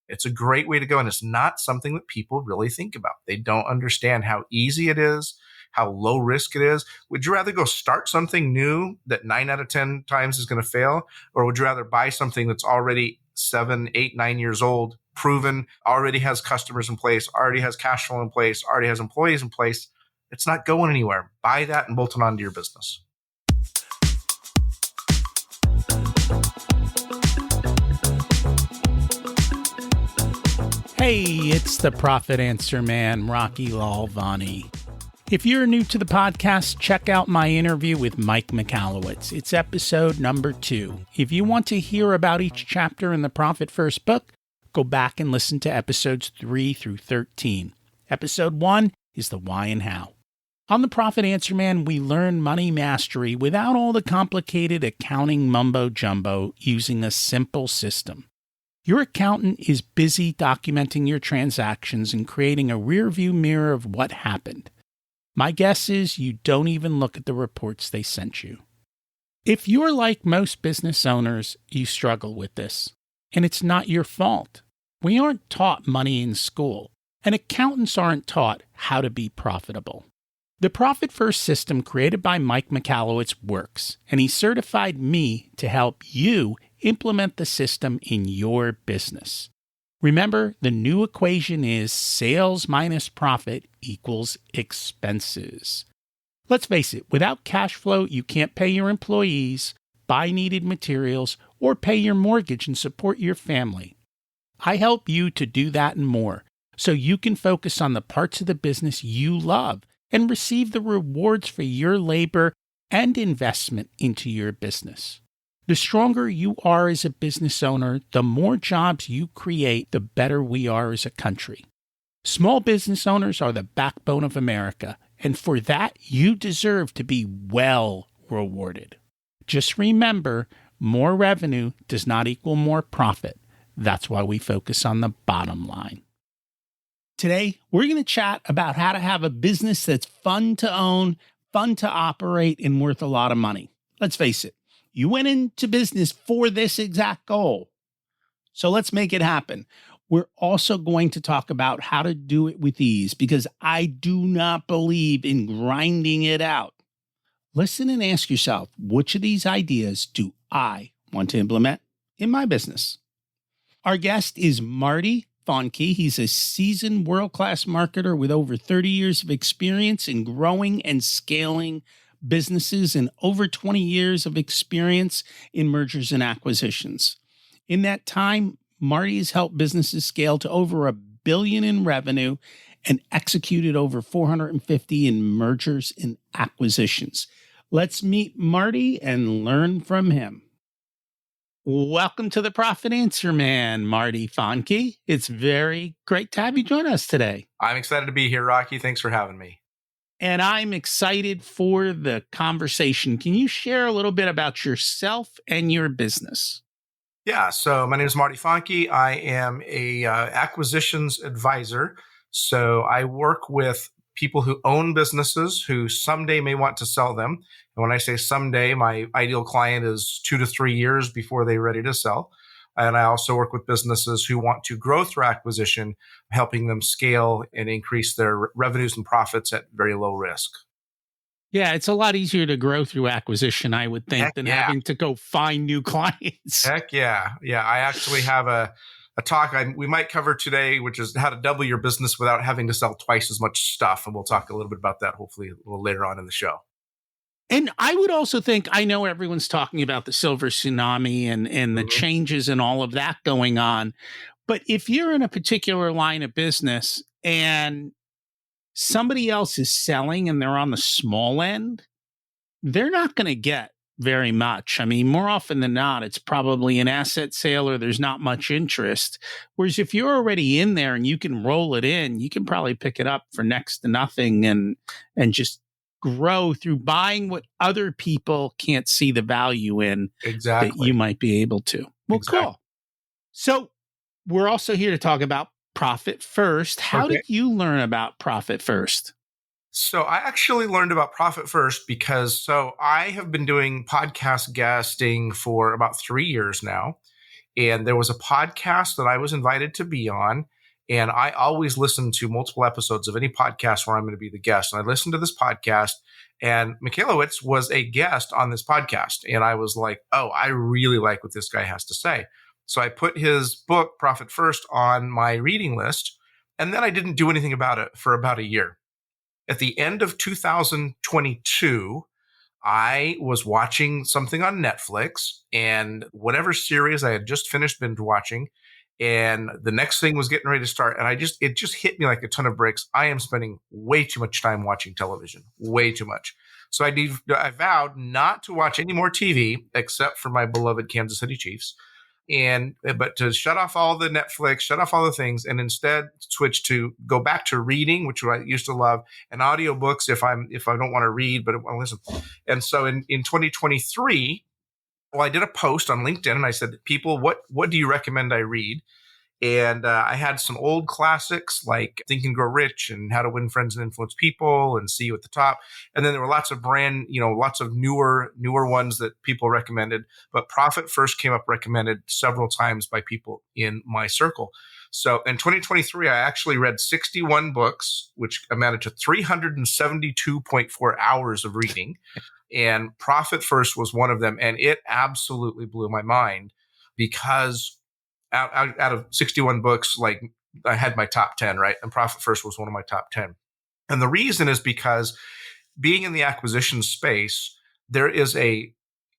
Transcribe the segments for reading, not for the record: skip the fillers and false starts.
It's a great way to go. And it's not something that people really think about. They don't understand how easy it is, how low risk it is. Would you rather go start something new that 9 out of 10 times is going to fail? Or would you rather buy something that's already 7, 8, 9 years old, proven, already has customers in place, already has cash flow in place, already has employees in place? It's not going anywhere. Buy that and bolt it onto your business. Hey, it's the Profit Answer Man, Rocky Lalvani. If you're new to the podcast, check out my interview with Mike Michalowicz. It's episode number 2. If you want to hear about each chapter in the Profit First book, go back and listen to episodes 3 through 13. Episode 1 is the why and how. On the Profit Answer Man, we learn money mastery without all the complicated accounting mumbo-jumbo using a simple system. Your accountant is busy documenting your transactions and creating a rearview mirror of what happened. My guess is you don't even look at the reports they sent you. If you're like most business owners, you struggle with this. And it's not your fault. We aren't taught money in school, and accountants aren't taught how to be profitable. The Profit First system created by Mike Michalowicz works, and he certified me to help you implement the system in your business. Remember, the new equation is sales minus profit equals expenses. Let's face it, without cash flow, you can't pay your employees, buy needed materials, or pay your mortgage and support your family. I help you to do that and more, so you can focus on the parts of the business you love and receive the rewards for your labor and investment into your business. The stronger you are as a business owner, the more jobs you create, the better we are as a country. Small business owners are the backbone of America, and for that, you deserve to be well rewarded. Just remember, more revenue does not equal more profit. That's why we focus on the bottom line. Today, we're going to chat about how to have a business that's fun to own, fun to operate, and worth a lot of money. Let's face it. You went into business for this exact goal. So let's make it happen. We're also going to talk about how to do it with ease because I do not believe in grinding it out. Listen and ask yourself, which of these ideas do I want to implement in my business? Our guest is Marty Fahncke. He's a seasoned world-class marketer with over 30 years of experience in growing and scaling businesses and over 20 years of experience in mergers and acquisitions. In that time, Marty has helped businesses scale to over $1 billion in revenue and executed over 450 in mergers and acquisitions. Let's meet Marty and learn from him. Welcome to the Profit Answer Man, Marty Fahncke. It's very great to have you join us today. I'm excited to be here, Rocky. Thanks for having me. And I'm excited for the conversation. Can you share a little bit about yourself and your business? Yeah, so my name is Marty Fahncke. I am a acquisitions advisor. So I work with people who own businesses who someday may want to sell them. And when I say someday, my ideal client is 2 to 3 years before they're ready to sell. And I also work with businesses who want to grow through acquisition, helping them scale and increase their revenues and profits at very low risk. Yeah, it's a lot easier to grow through acquisition, I would think, than having to go find new clients. Heck yeah. Yeah, I actually have a talk we might cover today, which is how to double your business without having to sell twice as much stuff. And we'll talk a little bit about that hopefully a little later on in the show. And I would also think, I know everyone's talking about the silver tsunami and the changes and all of that going on. But if you're in a particular line of business and somebody else is selling and they're on the small end, they're not going to get very much. I mean, more often than not, it's probably an asset sale or there's not much interest. Whereas if you're already in there and you can roll it in, you can probably pick it up for next to nothing and just grow through buying what other people can't see the value in that you might be able to. Well, cool. So we're also here to talk about Profit First. How did you learn about Profit First? So I actually learned about Profit First because I have been doing podcast guesting for about 3 years now. And there was a podcast that I was invited to be on. And I always listen to multiple episodes of any podcast where I'm going to be the guest. And I listened to this podcast, and Michalowicz was a guest on this podcast. And I was like, oh, I really like what this guy has to say. So I put his book, Profit First, on my reading list. And then I didn't do anything about it for about a year. At the end of 2022, I was watching something on Netflix, and whatever series I had just finished binge watching, and the next thing was getting ready to start. And it just hit me like a ton of bricks. I am spending way too much time watching television, way too much. So I vowed not to watch any more TV except for my beloved Kansas City Chiefs. But to shut off all the Netflix, shut off all the things, and instead go back to reading, which I used to love, and audiobooks if I don't want to read, but I want to listen. And so in 2023, well, I did a post on LinkedIn, and I said, people, what do you recommend I read? And I had some old classics like Think and Grow Rich and How to Win Friends and Influence People and See You at the Top. And then there were lots of lots of newer ones that people recommended. But Profit First came up recommended several times by people in my circle. So in 2023, I actually read 61 books, which amounted to 372.4 hours of reading. And Profit First was one of them. And it absolutely blew my mind because out of 61 books, like I had my top 10, right? And Profit First was one of my top 10. And the reason is because being in the acquisition space, there is a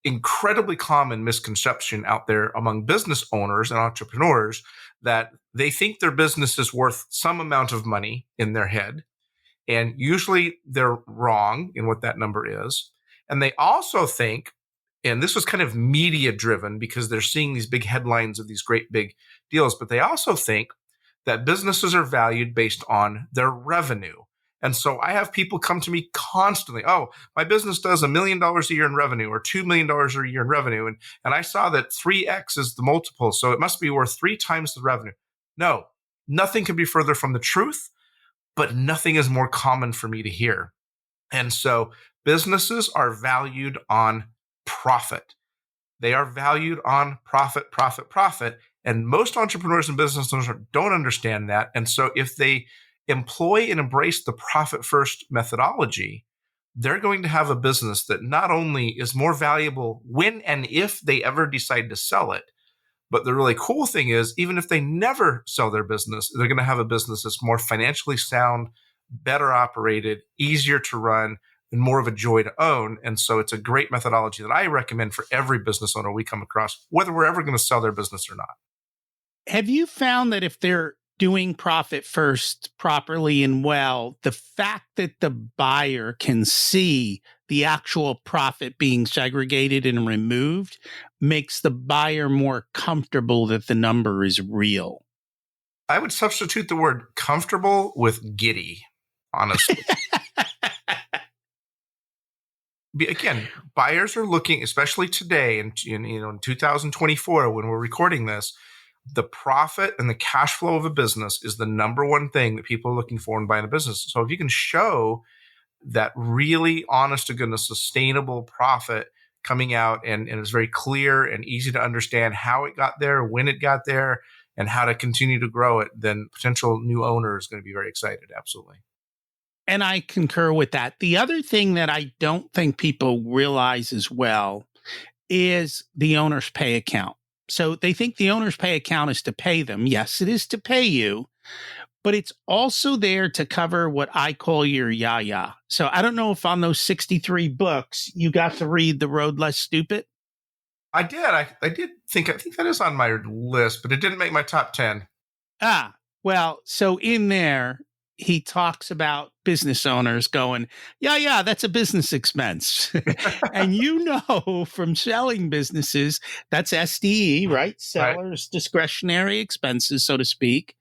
incredibly common misconception out there among business owners and entrepreneurs that they think their business is worth some amount of money in their head. And usually they're wrong in what that number is. And they also think, and this was kind of media driven because they're seeing these big headlines of these great big deals, but they also think that businesses are valued based on their revenue. And so I have people come to me constantly, oh, my business does $1 million a year in revenue or $2 million a year in revenue. And I saw that 3X is the multiple, so it must be worth 3 times the revenue. No, nothing could be further from the truth, but nothing is more common for me to hear. And so businesses are valued on profit. They are valued on profit, profit, profit. And most entrepreneurs and business owners don't understand that. And so if they employ and embrace the profit first methodology, they're going to have a business that not only is more valuable when and if they ever decide to sell it, but the really cool thing is, even if they never sell their business, they're going to have a business that's more financially sound, better operated, easier to run, and more of a joy to own. And so it's a great methodology that I recommend for every business owner we come across, whether we're ever going to sell their business or not. Have you found that if they're doing Profit First properly and well, the fact that the buyer can see the actual profit being segregated and removed makes the buyer more comfortable that the number is real? I would substitute the word comfortable with giddy, honestly. Again, buyers are looking, especially today in 2024, when we're recording this, the profit and the cash flow of a business is the number one thing that people are looking for in buying a business. So if you can show that really honest to goodness, sustainable profit coming out and it's very clear and easy to understand how it got there, when it got there, and how to continue to grow it, then potential new owner is going to be very excited. Absolutely. And I concur with that. The other thing that I don't think people realize as well is the owner's pay account. So they think the owner's pay account is to pay them. Yes, it is to pay you, but it's also there to cover what I call your yaya. So I don't know if on those 63 books, you got to read The Road Less Stupid. I did. I think that is on my list, but it didn't make my top 10. Well, so in there, he talks about business owners going, yeah, that's a business expense. And from selling businesses, that's SDE, right? Seller's discretionary expenses, so to speak.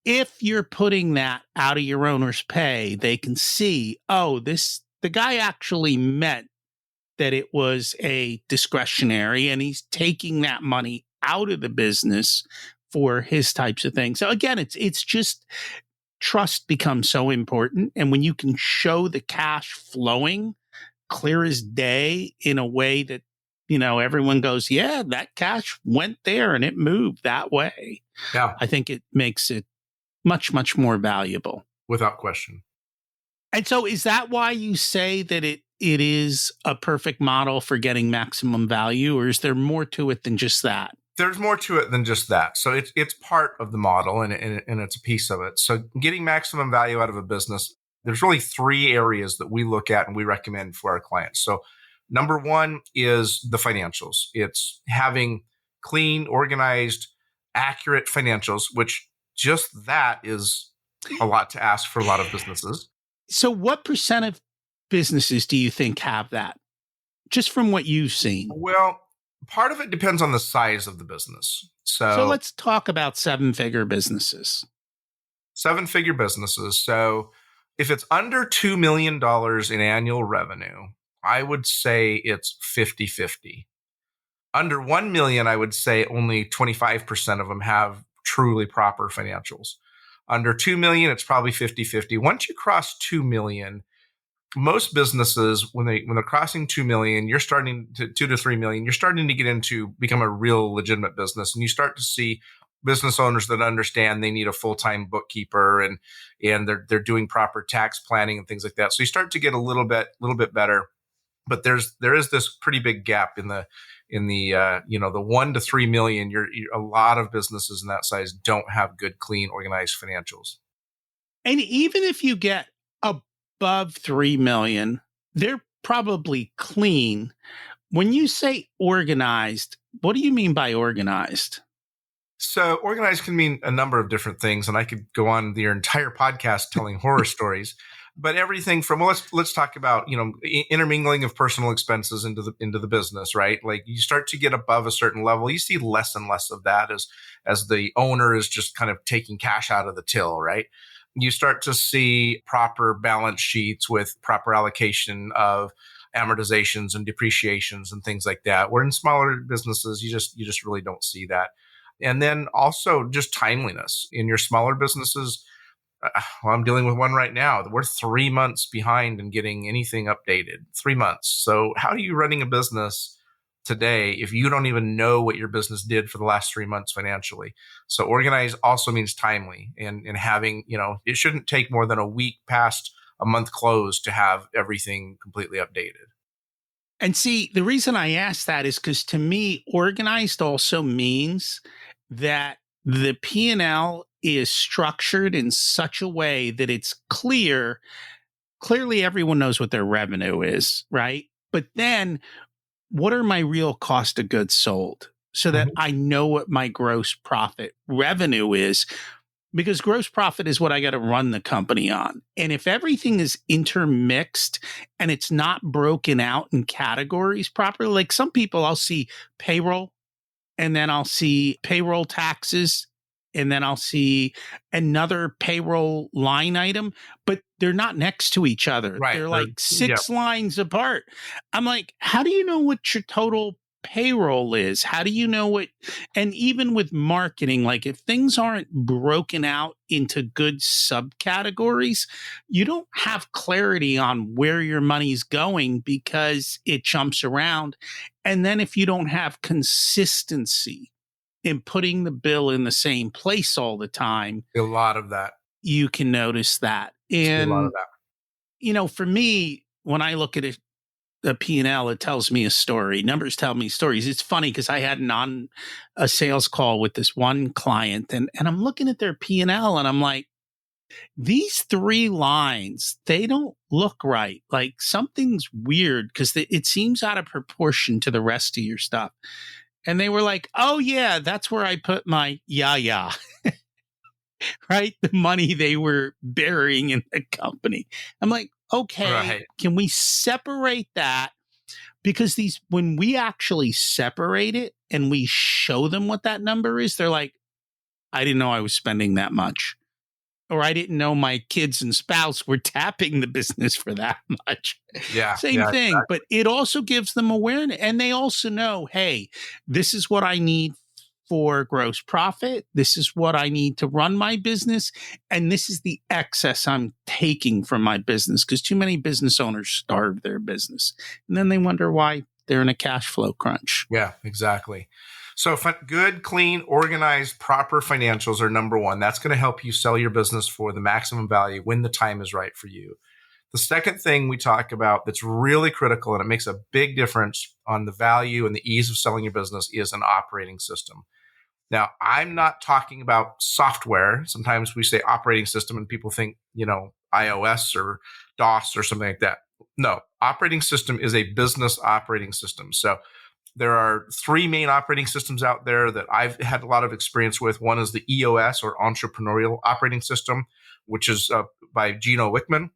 If you're putting that out of your owner's pay, they can see, the guy actually meant that it was a discretionary and he's taking that money out of the business for his types of things. So again, it's just trust becomes so important. And when you can show the cash flowing clear as day in a way that everyone goes, yeah, that cash went there and it moved that way. Yeah, I think it makes it much, much more valuable. without question. And so is that why you say that it is a perfect model for getting maximum value, or is there more to it than just that? There's more to it than just that. So it's part of the model and it's a piece of it. So getting maximum value out of a business, there's really three areas that we look at and we recommend for our clients. So number one is the financials. It's having clean, organized, accurate financials, which just that is a lot to ask for a lot of businesses. So what percent of businesses do you think have that? Just from what you've seen. Well, part of it depends on the size of the business. So let's talk about seven-figure businesses. Seven-figure businesses. So if it's under $2 million in annual revenue, I would say it's 50-50. Under 1 million, I would say only 25% of them have truly proper financials. Under 2 million, it's probably 50-50. Once you cross 2 million, most businesses, when they're crossing 2 million, you're starting to 2 to 3 million, you're starting to get into become a real legitimate business. And you start to see business owners that understand they need a full-time bookkeeper and they're doing proper tax planning and things like that. So you start to get a little bit better. But there is this pretty big gap in the the 1 to 3 million. A lot of businesses in that size don't have good, clean, organized financials. And even if you get above 3 million, they're probably clean. When you say organized, what do you mean by organized? So organized can mean a number of different things, and I could go on the entire podcast telling horror stories. But everything from let's talk about intermingling of personal expenses into the business, right? Like you start to get above a certain level, you see less and less of that as the owner is just kind of taking cash out of the till, right? You start to see proper balance sheets with proper allocation of amortizations and depreciations and things like that. Where in smaller businesses, you just really don't see that. And then also just timeliness in your smaller businesses. I'm dealing with one right now. We're 3 months behind in getting anything updated. 3 months. So how are you running a business today if you don't even know what your business did for the last 3 months financially? So organized also means timely and having, it shouldn't take more than a week past a month close to have everything completely updated. And see, the reason I ask that is because to me, organized also means that the P&L is structured in such a way that it's clear. Clearly, everyone knows what their revenue is, right? But then what are my real cost of goods sold so that I know what my gross profit revenue is? Because gross profit is what I got to run the company on. And if everything is intermixed and it's not broken out in categories properly, like some people I'll see payroll and then I'll see payroll taxes and then I'll see another payroll line item, but they're not next to each other. Right. They're like six lines apart. I'm like, how do you know what your total payroll is? How do you know what? And even with marketing, like if things aren't broken out into good subcategories, you don't have clarity on where your money's going because it jumps around. And then if you don't have consistency in putting the bill in the same place all the time, a lot of that, you can notice that. And, a lot of that. For me, when I look at it, the P&L, it tells me a story. Numbers tell me stories. It's funny because I had a sales call with this one client and I'm looking at their P&L and I'm like, these 3 lines, they don't look right. Like something's weird because it seems out of proportion to the rest of your stuff. And they were like, oh yeah, that's where I put my right? The money they were burying in the company. I'm like, okay, right. Can we separate that? Because when we actually separate it and we show them what that number is, they're like, I didn't know I was spending that much. Or I didn't know my kids and spouse were tapping the business for that much. Yeah. Same thing. Exactly. But it also gives them awareness. And they also know, hey, this is what I need for gross profit. This is what I need to run my business. And this is the excess I'm taking from my business because too many business owners starve their business. And then they wonder why they're in a cash flow crunch. Yeah, exactly. So good, clean, organized, proper financials are number one. That's going to help you sell your business for the maximum value when the time is right for you. The second thing we talk about that's really critical and it makes a big difference on the value and the ease of selling your business is an operating system. Now, I'm not talking about software. Sometimes we say operating system and people think, iOS or DOS or something like that. No, operating system is a business operating system. So there are three main operating systems out there that I've had a lot of experience with. One is the EOS or Entrepreneurial Operating System, which is by Gino Wickman.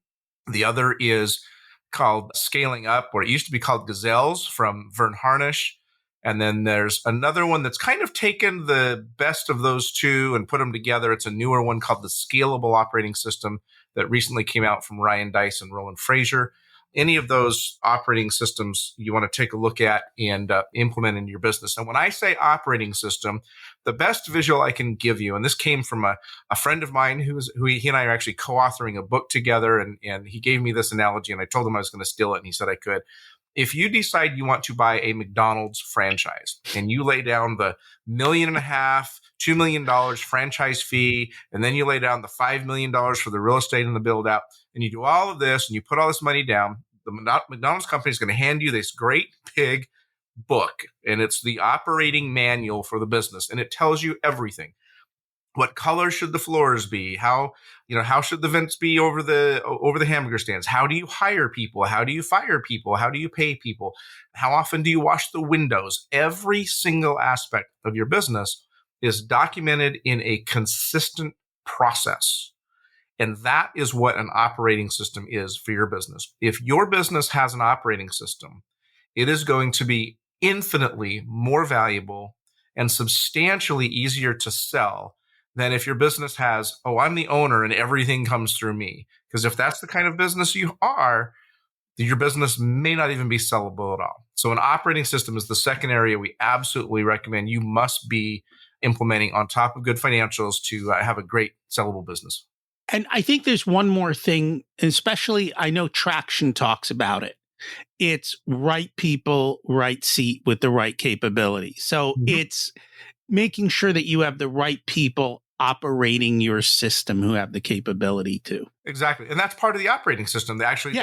The other is called Scaling Up, or it used to be called Gazelles from Vern Harnish. And then there's another one that's kind of taken the best of those two and put them together. It's a newer one called the Scalable Operating System that recently came out from Ryan Deiss and Roland Frazier. Any of those operating systems you want to take a look at and implement in your business. And when I say operating system, the best visual I can give you, and this came from a friend of mine who he and I are actually co-authoring a book together, and he gave me this analogy, and I told him I was going to steal it, and he said I could. If you decide you want to buy a McDonald's franchise and you lay down the $1.5 million, $2 million franchise fee, and then you lay down the $5 million for the real estate and the build out, and you do all of this and you put all this money down, the McDonald's company is going to hand you this great big book, and it's the operating manual for the business, and it tells you everything. What color should the floors be? How should the vents be over the hamburger stands? How do you hire people? How do you fire people? How do you pay people? How often do you wash the windows? Every single aspect of your business is documented in a consistent process. And that is what an operating system is for your business. If your business has an operating system, it is going to be infinitely more valuable and substantially easier to sell than if your business has, I'm the owner and everything comes through me. Because if that's the kind of business you are, your business may not even be sellable at all. So an operating system is the second area we absolutely recommend you must be implementing on top of good financials to have a great sellable business. And I think there's one more thing, especially I know Traction talks about it. It's right people, right seat with the right capability. So it's making sure that you have the right people operating your system who have the capability to. Exactly. And that's part of the operating system. Actually,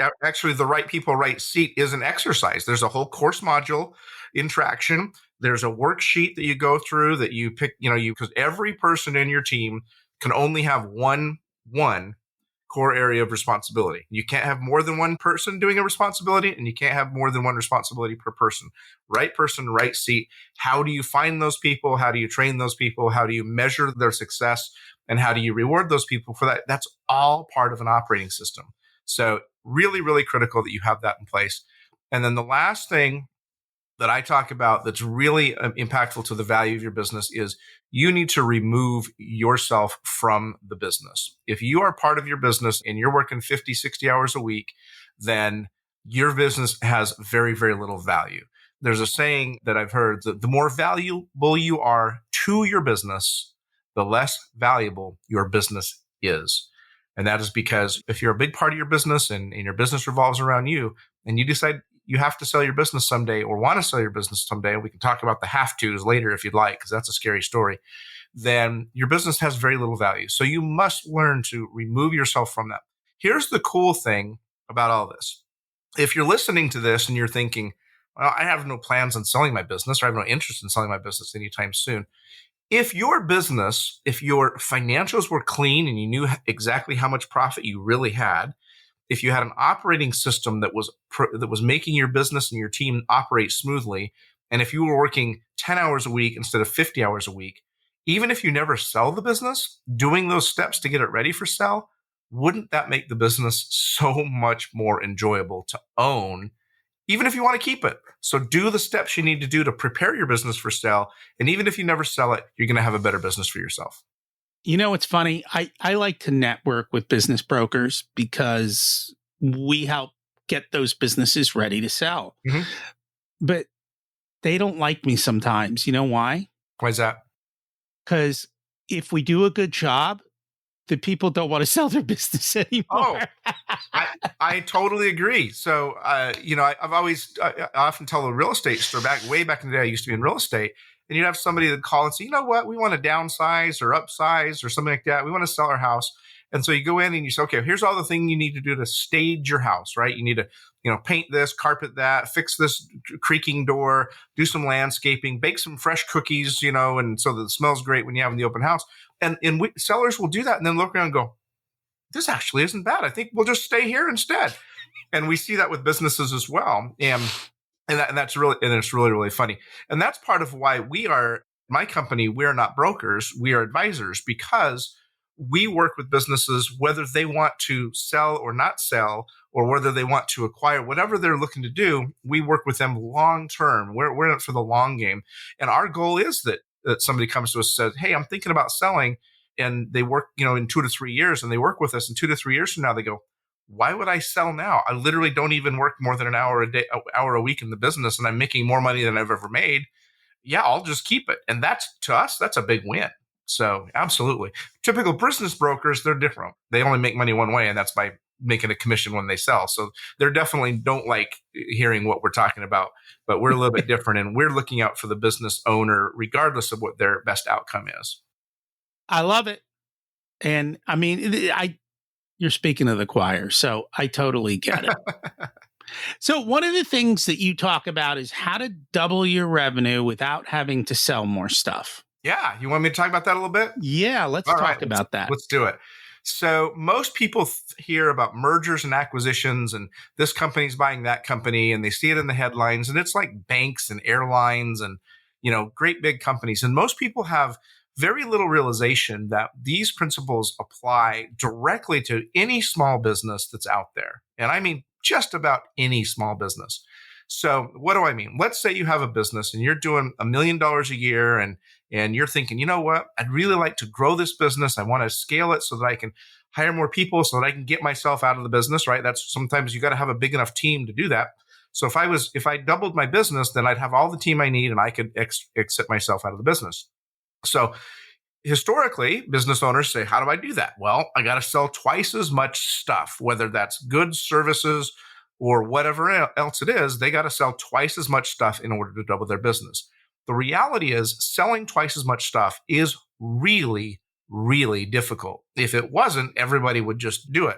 the right people, right seat is an exercise. There's a whole course module in Traction. There's a worksheet that you go through that you pick, because every person in your team can only have one core area of responsibility. You can't have more than one person doing a responsibility, and you can't have more than one responsibility per person. Right person, right seat. How do you find those people? How do you train those people? How do you measure their success? And how do you reward those people for that? That's all part of an operating system. So really, really critical that you have that in place. And then the last thing that I talk about that's really impactful to the value of your business is you need to remove yourself from the business. If you are part of your business and you're working 50, 60 hours a week, then your business has very, very little value. There's a saying that I've heard that the more valuable you are to your business, the less valuable your business is. And that is because if you're a big part of your business and your business revolves around you, and you decide you have to sell your business someday or want to sell your business someday, and we can talk about the have tos later if you'd like, because that's a scary story, then your business has very little value. So you must learn to remove yourself from that. Here's the cool thing about all this. If you're listening to this and you're thinking, well, I have no plans on selling my business, or I have no interest in selling my business anytime soon. If your business, if your financials were clean and you knew exactly how much profit you really had, if you had an operating system that was making your business and your team operate smoothly, and if you were working 10 hours a week instead of 50 hours a week, even if you never sell the business, doing those steps to get it ready for sell, wouldn't that make the business so much more enjoyable to own, even if you want to keep it? So do the steps you need to do to prepare your business for sale. And even if you never sell it, you're going to have a better business for yourself. It's funny. I like to network with business brokers because we help get those businesses ready to sell. Mm-hmm. But they don't like me sometimes. You know why? Why is that? Because if we do a good job, that people don't want to sell their business anymore. Oh, I totally agree. So, I often tell a real estate story. Way back in the day, I used to be in real estate, and you'd have somebody that call and say, you know what, we want to downsize or upsize or something like that. We want to sell our house. And so you go in and you say, okay, here's all the things you need to do to stage your house, right? You need to, paint this, carpet that, fix this creaking door, do some landscaping, bake some fresh cookies, and so that it smells great when you have in the open house. And sellers will do that and then look around and go, this actually isn't bad. I think we'll just stay here instead. And we see that with businesses as well. And it's really, really funny. And that's part of why my company, we are not brokers, we are advisors, because we work with businesses, whether they want to sell or not sell, or whether they want to acquire, whatever they're looking to do, we work with them long term. We're in it for the long game. And our goal is that somebody comes to us and says, hey, I'm thinking about selling. And they work, in 2 to 3 years, and they work with us. And 2 to 3 years from now, they go, why would I sell now? I literally don't even work more than an hour a week in the business, and I'm making more money than I've ever made. Yeah, I'll just keep it. And to us, that's a big win. So absolutely. Typical business brokers, they're different. They only make money one way, and that's by making a commission when they sell. So they definitely don't like hearing what we're talking about, but we're a little bit different, and we're looking out for the business owner regardless of what their best outcome is. I love it. And I mean, you're speaking to the choir, so I totally get it. So one of the things that you talk about is how to double your revenue without having to sell more stuff. Yeah. You want me to talk about that a little bit? Yeah, let's talk about that. Let's do it. So most people hear about mergers and acquisitions, and this company's buying that company, and they see it in the headlines, and it's like banks and airlines and, great big companies. And most people have very little realization that these principles apply directly to any small business that's out there. And I mean, just about any small business. So what do I mean? Let's say you have a business and you're doing $1 million a year, and you're thinking, you know what? I'd really like to grow this business. I want to scale it so that I can hire more people, so that I can get myself out of the business, right? That's sometimes you got to have a big enough team to do that. So if I doubled my business, then I'd have all the team I need, and I could exit myself out of the business. So historically, business owners say, how do I do that? Well, I got to sell twice as much stuff, whether that's goods, services, or whatever else it is. They got to sell twice as much stuff in order to double their business. The reality is selling twice as much stuff is really, really difficult. If it wasn't, everybody would just do it.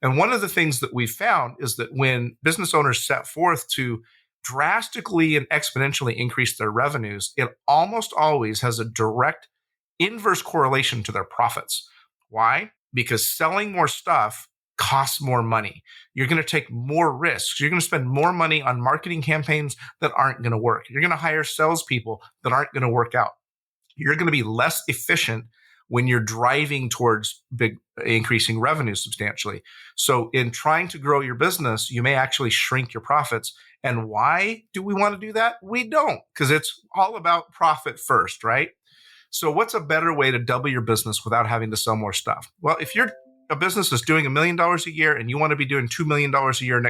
And one of the things that we found is that when business owners set forth to drastically and exponentially increase their revenues, it almost always has a direct inverse correlation to their profits. Why? Because selling more stuff costs more money. You're going to take more risks. You're going to spend more money on marketing campaigns that aren't going to work. You're going to hire salespeople that aren't going to work out. You're going to be less efficient when you're driving towards increasing revenue substantially. So in trying to grow your business, you may actually shrink your profits. And why do we want to do that? We don't, because it's all about profit first, right? So what's a better way to double your business without having to sell more stuff? Well, if a business is doing $1 million a year and you want to be doing $2 million a year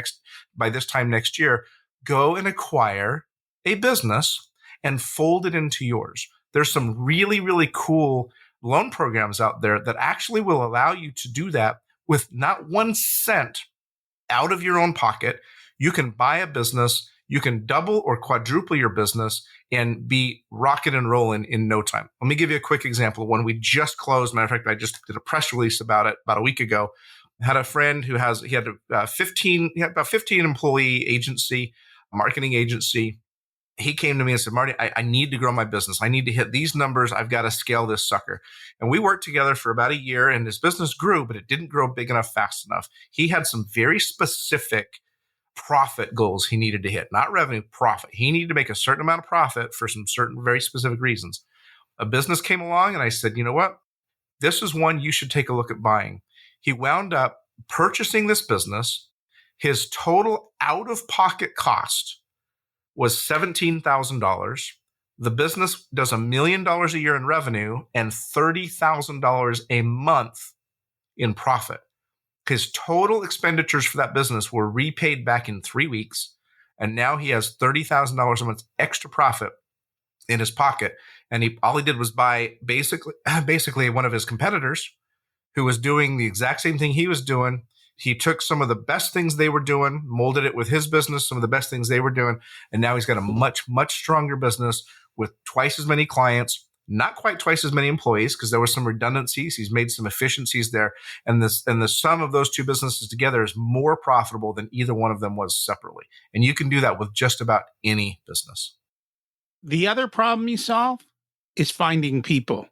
by this time next year, go and acquire a business and fold it into yours. There's some really, really cool loan programs out there that actually will allow you to do that with not 1 cent out of your own pocket. You can buy a business, you can double or quadruple your business and be rocking and rolling in no time. Let me give you a quick example. One we just closed. Matter of fact, I just did a press release about it about a week ago. I had a friend who had about 15 employee agency, marketing agency. He came to me and said, Marty, I need to grow my business. I need to hit these numbers. I've got to scale this sucker. And we worked together for about a year, and his business grew, but it didn't grow big enough, fast enough. He had some very specific profit goals he needed to hit, not revenue, profit. He needed to make a certain amount of profit for some certain very specific reasons. A business came along, and I said, you know what? This is one you should take a look at buying. He wound up purchasing this business. His total out-of-pocket cost was $17,000. The business does $1 million a year in revenue and $30,000 a month in profit. His total expenditures for that business were repaid back in 3 weeks, and now he has $30,000 a month extra profit in his pocket. And all he did was buy basically one of his competitors, who was doing the exact same thing he was doing. He took some of the best things they were doing, molded it with his business, some of the best things they were doing, and now he's got a much, much stronger business with twice as many clients, not quite twice as many employees because there were some redundancies. He's made some efficiencies there, and the sum of those two businesses together is more profitable than either one of them was separately. And you can do that with just about any business. The other problem you solve is finding people.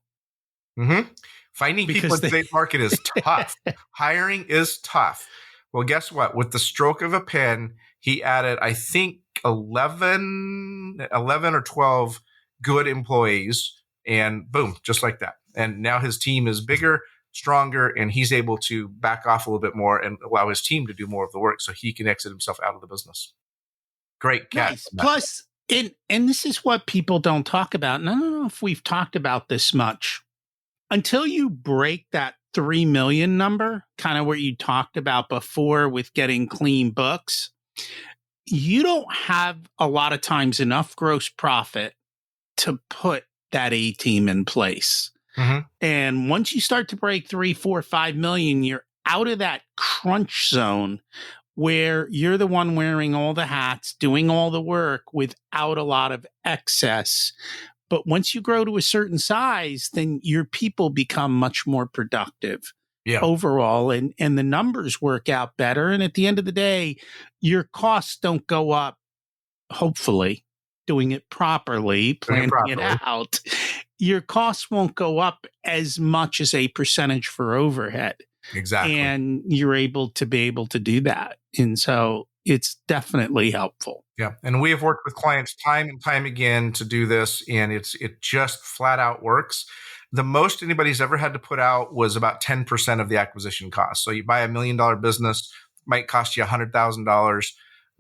Mm-hmm. Finding people in today's market is tough. Hiring is tough. Well, guess what? With the stroke of a pen, he added, I think, 11 or 12 good employees, and boom, just like that. And now his team is bigger, stronger, and he's able to back off a little bit more and allow his team to do more of the work so he can exit himself out of the business. Great cat. Nice. Plus, and this is what people don't talk about, and I don't know if we've talked about this much. Until you break that 3 million number, kind of what you talked about before with getting clean books, you don't have a lot of times enough gross profit to put that A team in place. Mm-hmm. And once you start to break 3, 4, 5 million, you're out of that crunch zone where you're the one wearing all the hats, doing all the work without a lot of excess. But once you grow to a certain size, then your people become much more productive overall, and the numbers work out better. And at the end of the day, your costs don't go up, hopefully, doing it properly, planning it out. Your costs won't go up as much as a percentage for overhead. Exactly. And you're able to do that. And so it's definitely helpful. Yeah. And we have worked with clients time and time again to do this, and it just flat out works. The most anybody's ever had to put out was about 10% of the acquisition cost. So you buy $1 million business, might cost you $100,000.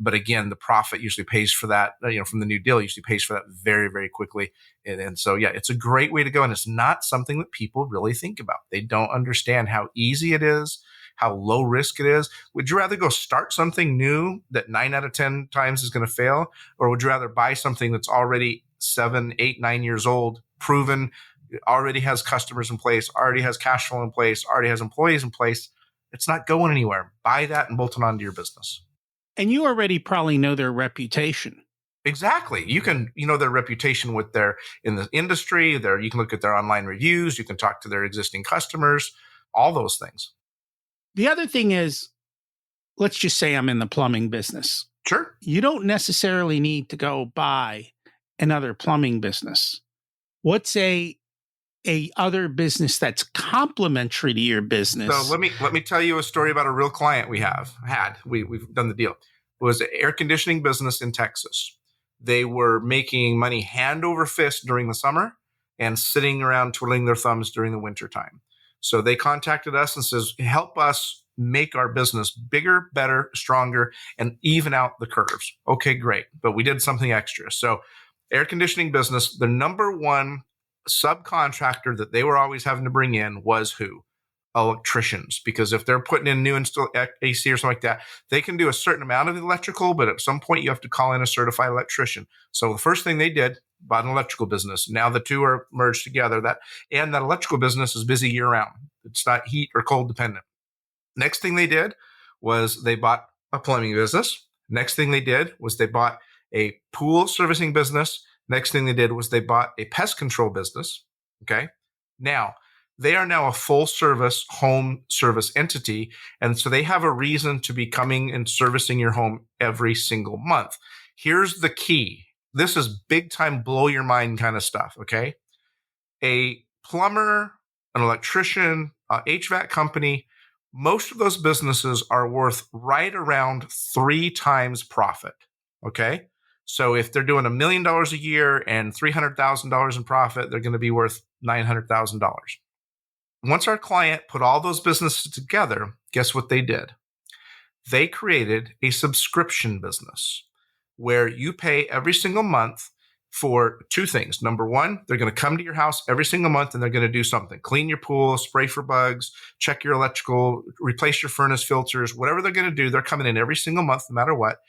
But again, the profit usually pays for that, from the new deal, usually pays for that very, very quickly. And so, yeah, it's a great way to go. And it's not something that people really think about. They don't understand how easy it is, how low risk it is. Would you rather go start something new that 9 out of 10 times is going to fail? Or would you rather buy something that's already 7, 8, 9 years old, proven, already has customers in place, already has cash flow in place, already has employees in place? It's not going anywhere. Buy that and bolt it onto your business. And you already probably know their reputation. Exactly. You can, their reputation with in the industry, you can look at their online reviews, you can talk to their existing customers, all those things. The other thing is, let's just say I'm in the plumbing business. Sure. You don't necessarily need to go buy another plumbing business. What's a other business that's complementary to your business? So let me tell you a story about a real client we've done the deal. It was an air conditioning business in Texas. They were making money hand over fist during the summer and sitting around twiddling their thumbs during the winter time. So they contacted us and says, help us make our business bigger, better, stronger, and even out the curves. Okay, great. But we did something extra. So air conditioning business, the number one subcontractor that they were always having to bring in was who? Electricians. Because if they're putting in new install AC or something like that, they can do a certain amount of electrical, but at some point you have to call in a certified electrician. So the first thing they did, bought an electrical business. Now the two are merged together. That electrical business is busy year round. It's not heat or cold dependent. Next thing they did was they bought a plumbing business. Next thing they did was they bought a pool servicing business. Next thing they did was they bought a pest control business. Okay. Now, they are now a full service home service entity. And so they have a reason to be coming and servicing your home every single month. Here's the key. This is big time, blow your mind kind of stuff. Okay. A plumber, an electrician, HVAC company, most of those businesses are worth right around 3 times profit. Okay. So if they're doing $1 million a year and $300,000 in profit, they're going to be worth $900,000. Once our client put all those businesses together, guess what they did? They created a subscription business where you pay every single month for 2 things. Number one, they're going to come to your house every single month and they're going to do something. Clean your pool, spray for bugs, check your electrical, replace your furnace filters, whatever they're going to do, they're coming in every single month, no matter what.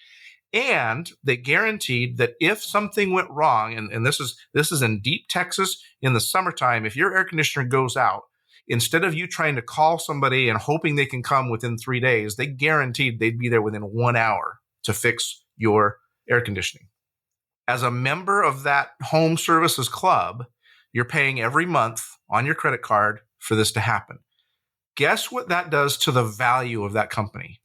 And they guaranteed that if something went wrong, and this is in deep Texas in the summertime, if your air conditioner goes out, instead of you trying to call somebody and hoping they can come within 3 days, they guaranteed they'd be there within 1 hour to fix your air conditioning. As a member of that home services club, you're paying every month on your credit card for this to happen. Guess what that does to the value of that company?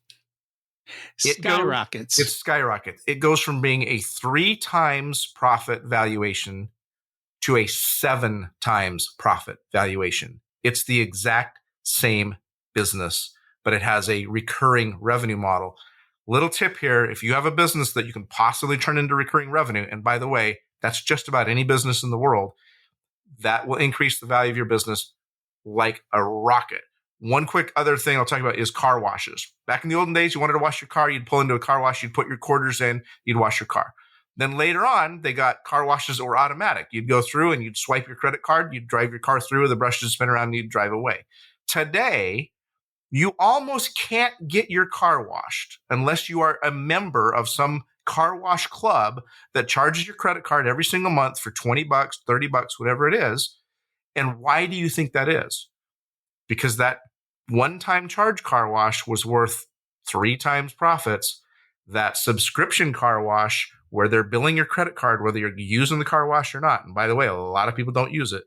It skyrockets. It goes from being a 3 times profit valuation to a 7 times profit valuation. It's the exact same business, but it has a recurring revenue model. Little tip here, if you have a business that you can possibly turn into recurring revenue, and by the way, that's just about any business in the world, that will increase the value of your business like a rocket. One quick other thing I'll talk about is car washes. Back in the olden days, you wanted to wash your car, you'd pull into a car wash, you'd put your quarters in, you'd wash your car. Then later on, they got car washes that were automatic. You'd go through and you'd swipe your credit card, you'd drive your car through, the brush would spin around and you'd drive away. Today, you almost can't get your car washed unless you are a member of some car wash club that charges your credit card every single month for $20, $30, whatever it is. And why do you think that is? Because that one-time charge car wash was worth 3 times profits. That subscription car wash where they're billing your credit card, whether you're using the car wash or not. And by the way, a lot of people don't use it.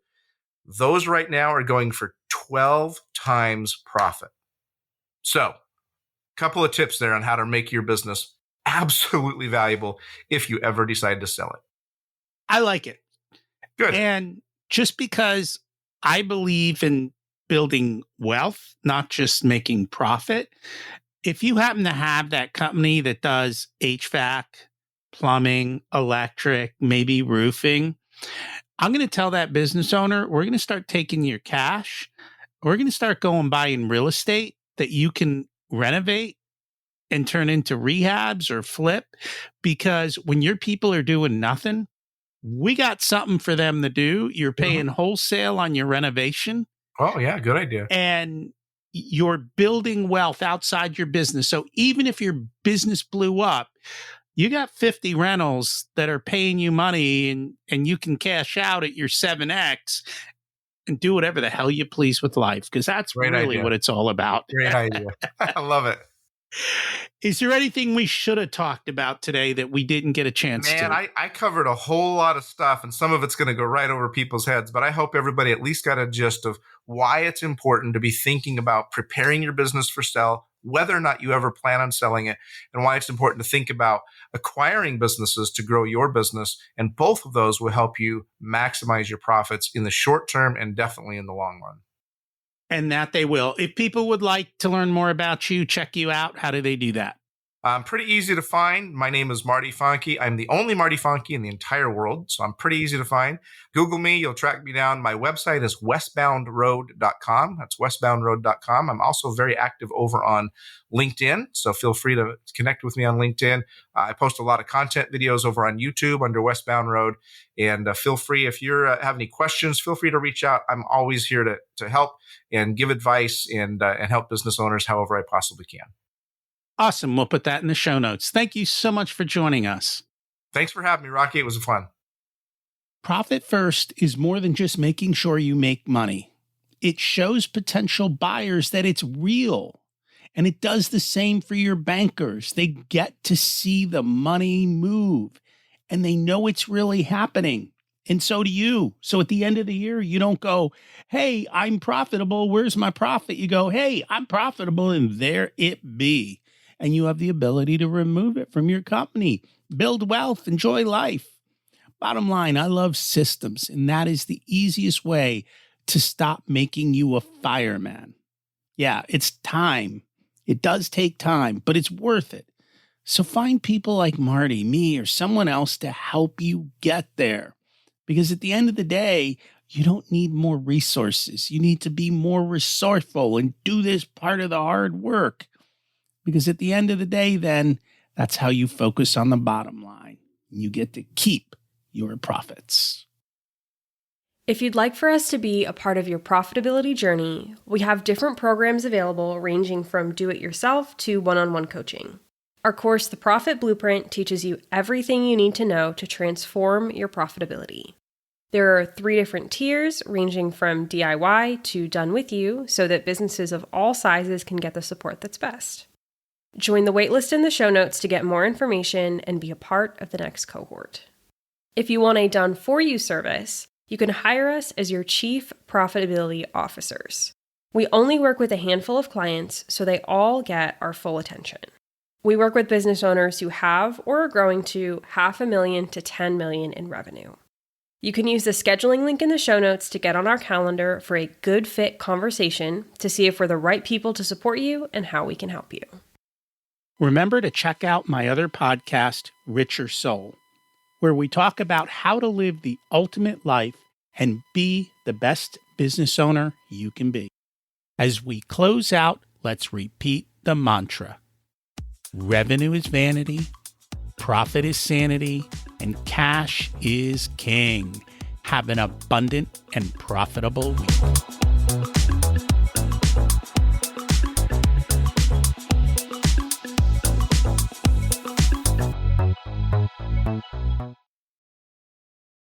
Those right now are going for 12 times profit. So a couple of tips there on how to make your business absolutely valuable if you ever decide to sell it. I like it. Good. And just because I believe in building wealth, not just making profit, if you happen to have that company that does HVAC, plumbing, electric, maybe roofing, I'm going to tell that business owner, we're going to start taking your cash. We're going to start going buying real estate that you can renovate and turn into rehabs or flip, because when your people are doing nothing, we got something for them to do. You're paying wholesale on your renovation. Oh, yeah. Good idea. And you're building wealth outside your business. So even if your business blew up, you got 50 rentals that are paying you money and you can cash out at your 7X and do whatever the hell you please with life, because that's really what it's all about. Great idea. I love it. Is there anything we should have talked about today that we didn't get a chance to? Man, I covered a whole lot of stuff, and some of it's going to go right over people's heads, but I hope everybody at least got a gist of why it's important to be thinking about preparing your business for sale, whether or not you ever plan on selling it, and why it's important to think about acquiring businesses to grow your business. And both of those will help you maximize your profits in the short term and definitely in the long run. And that they will. If people would like to learn more about you, check you out, how do they do that? Pretty easy to find. My name is Marty Fahncke. I'm the only Marty Fahncke in the entire world, so I'm pretty easy to find. Google me. You'll track me down. My website is westboundroad.com. That's westboundroad.com. I'm also very active over on LinkedIn, so feel free to connect with me on LinkedIn. I post a lot of content videos over on YouTube under Westbound Road, and feel free, if you have any questions, feel free to reach out. I'm always here to help and give advice and help business owners however I possibly can. Awesome. We'll put that in the show notes. Thank you so much for joining us. Thanks for having me, Rocky. It was fun. Profit First is more than just making sure you make money. It shows potential buyers that it's real. And it does the same for your bankers. They get to see the money move and they know it's really happening. And so do you. So at the end of the year, you don't go, hey, I'm profitable. Where's my profit? You go, hey, I'm profitable, and there it be. And you have the ability to remove it from your company, build wealth, enjoy life. Bottom line, I love systems, and that is the easiest way to stop making you a fireman. Yeah, it's time. It does take time, but it's worth it. So find people like Marty, me, or someone else to help you get there. Because at the end of the day, you don't need more resources. You need to be more resourceful and do this part of the hard work. Because at the end of the day, then, that's how you focus on the bottom line. You get to keep your profits. If you'd like for us to be a part of your profitability journey, we have different programs available ranging from do-it-yourself to one-on-one coaching. Our course, The Profit Blueprint, teaches you everything you need to know to transform your profitability. There are 3 different tiers ranging from DIY to done with you so that businesses of all sizes can get the support that's best. Join the waitlist in the show notes to get more information and be a part of the next cohort. If you want a done-for-you service, you can hire us as your Chief Profitability Officers. We only work with a handful of clients, so they all get our full attention. We work with business owners who have or are growing to $500,000 to $10 million in revenue. You can use the scheduling link in the show notes to get on our calendar for a good fit conversation to see if we're the right people to support you and how we can help you. Remember to check out my other podcast, Richer Soul, where we talk about how to live the ultimate life and be the best business owner you can be. As we close out, let's repeat the mantra. Revenue is vanity, profit is sanity, and cash is king. Have an abundant and profitable week.